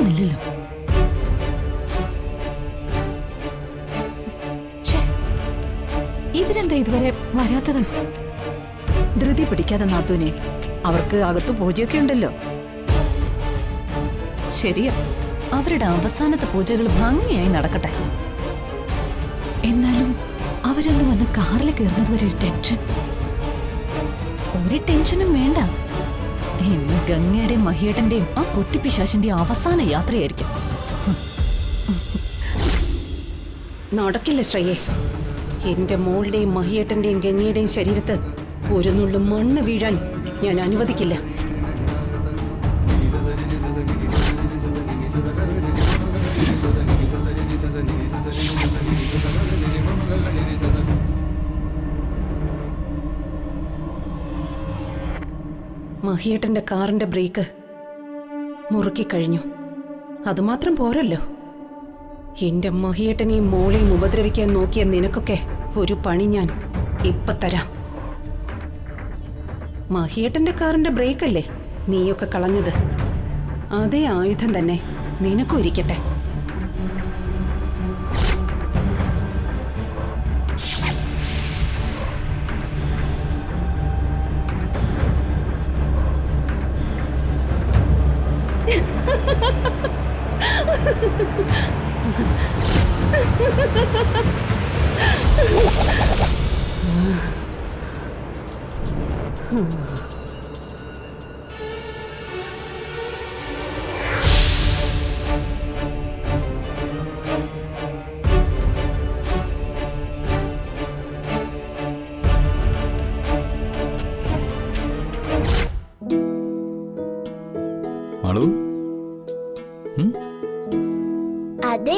കാണുന്നില്ലല്ലോ. ഇവരെന്താ ഇതുവരെ വരാത്തത്? ധൃതി പിടിക്കാതെ നാത്തൂനെ, അവർക്ക് അകത്തു പൂജയൊക്കെ ഉണ്ടല്ലോ. ശരിയാ, അവരുടെ അവസാനത്തെ പൂജകൾ ഭംഗിയായി നടക്കട്ടെ. എന്നാലും അവരൊന്ന് വന്ന് കാറിൽ കയറുന്നത് വരെ ഒരു ടെൻഷൻ. ഒരു ടെൻഷനും വേണ്ട. ഇന്ന് ഗംഗയുടെയും മഹിയേട്ടന്റെയും ആ കുട്ടിപ്പിശാശിന്റെയും അവസാന യാത്രയായിരിക്കും. നടക്കില്ല ശ്രേയേ. എന്റെ മോളുടെയും മഹിയേട്ടന്റെയും ഗംഗയുടെയും ശരീരത്ത് ഒരു നുള്ളു മണ്ണ് വീഴാൻ ഞാൻ അനുവദിക്കില്ല. മഹിയേട്ടന്റെ കാറിന്റെ ബ്രേക്ക് മുറുക്കിക്കഴിഞ്ഞു. അതുമാത്രം പോരല്ലോ, എന്റെ മഹിയേട്ടനെയും മോളെയും ഉപദ്രവിക്കാൻ നോക്കിയ നിനക്കൊക്കെ ഒരു പണി ഞാൻ ഇപ്പൊ തരാം. മഹിയേട്ടന്റെ കാറിന്റെ ബ്രേക്കല്ലേ നീയൊക്കെ കളഞ്ഞത്? അതേ ആയുധം തന്നെ നിനക്കും ഇരിക്കട്ടെ. അതെ,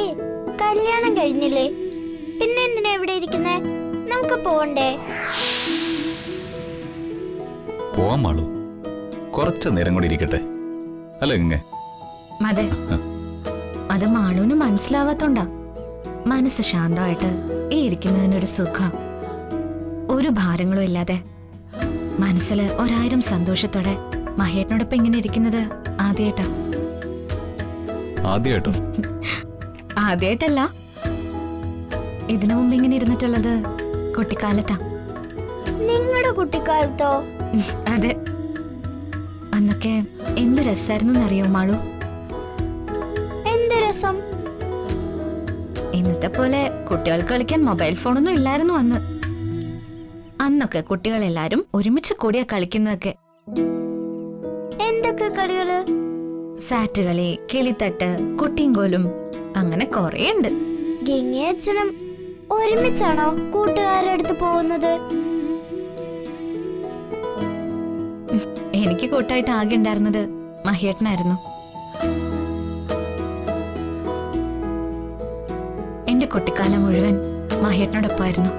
കല്യാണം കഴിഞ്ഞില്ലേ, പിന്നെ എന്തിനാ ഇവിടെ ഇരിക്കുന്നേ? നമുക്ക് പോണ്ടേ? പോവാം മാളു, കുറച്ചു നേരം കൂടി ഇരിക്കട്ടെ അല്ലേ ഗംഗ? അതെ, അത് മാളൂന് മനസ്സിലാവാത്തോണ്ടാ. മനസ്സ് ശാന്തമായിട്ട് ഈ ഇരിക്കുന്നതിനൊരു സുഖം. ഒരു ഭാരങ്ങളും ഇല്ലാതെ മനസ്സിൽ 1000 സന്തോഷത്തോടെ മഹേട്ടനോടൊപ്പം ഇങ്ങനെ ഇരിക്കുന്നത് ആദ്യമായിട്ടാ. ആദ്യമായിട്ടോ? ആദ്യമായിട്ടല്ല, ഇതിനു മുമ്പ് ഇങ്ങനെ ഇരുന്നിട്ടുള്ളത് കുട്ടിക്കാലത്താ. നിങ്ങളുടെ കുട്ടിക്കാലത്തോ? അതെ, അന്നൊക്കെ എന്ത് രസായിരുന്നു അറിയോ മാളു? എന്ത് രസം? ഇന്നത്തെ പോലെ കുട്ടികൾക്ക് കളിക്കാൻ മൊബൈൽ ഫോണൊന്നും ഇല്ലായിരുന്നു അന്ന്. അന്നൊക്കെ കുട്ടികളെല്ലാരും ഒരുമിച്ച് കൂടിയാ കളിക്കുന്നതൊക്കെ. എന്തൊക്കെ കളികള്? സാറ്റ് കളി, കിളിത്തട്ട്, കുട്ടിയും അങ്ങനെ കൊറേ ഉണ്ട്. ഗംഗയച്ഛനും ഒരുമിച്ചാണോ കൂട്ടുകാരുടെ അടുത്ത് പോകുന്നത്? എനിക്ക് കൂട്ടായിട്ട് ആകെ ഉണ്ടായിരുന്നത് മഹിയേട്ടനായിരുന്നു. എന്റെ കുട്ടിക്കാലം മുഴുവൻ മഹിയേട്ടനോടൊപ്പമായിരുന്നു.